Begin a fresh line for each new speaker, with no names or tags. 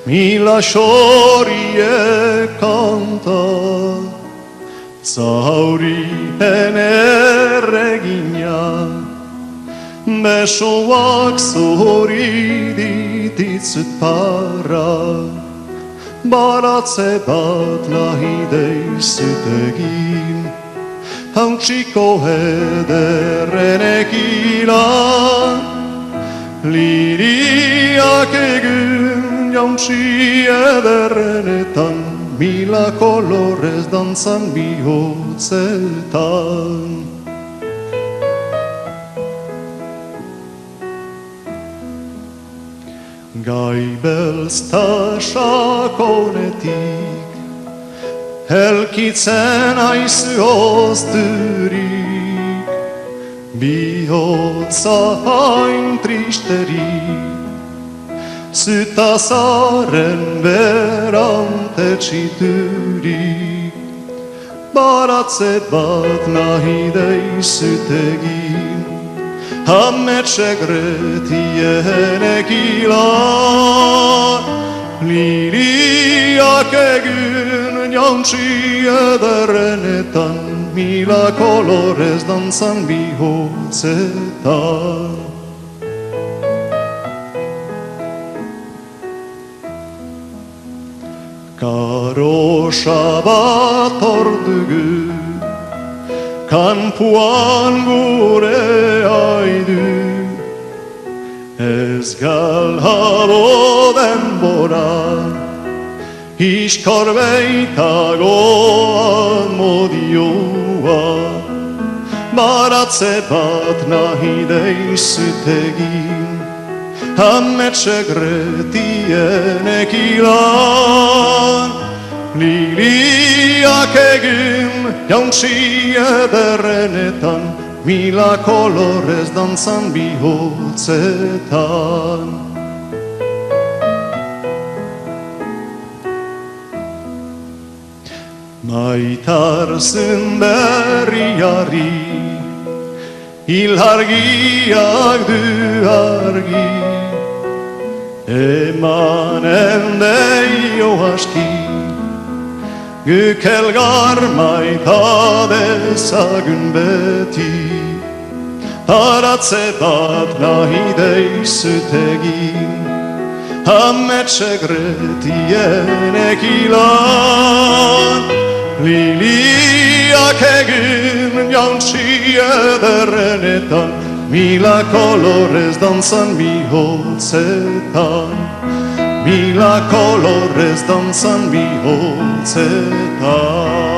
Mila xorie kanta, zaurien erregina, besoak zuri dititzut para, baratze bat nahi deizut egin, hautsiko ederren ekilan, liriak egun jauntsi ederrenetan, mila kolorez dantzan bihotzetan. Gai belzta sakonetik, helkitzen aizu ozturik, bihotza hain tristerik, zutazaren berante txiturik, baratze bat nahi deizut egin, hametsek retien ekilan, liriak egun jauntsi ederrenetan, mila kolorez dantzan bihotzetan. Karosa bat ordugu, kanpuan gure aidu, ez galhabo denbora, iskor beitagoan modioa, baratze bat nahi deizut egin, hametsek retien ekilan, liliak egin jauntsi ederrenetan, mila kolorez dantzan bihotzetan. Maitarzun berriari, ilhargiak du argi, emanen deio aski, guk elgar maita dezagun beti, baratze bat nahi deizut egin, hametsek retien ekilan, liliak egin jauntsi ederrenetan, mila kolorez dantzan bihotzetan, mila kolorez dantzan bihotzetan.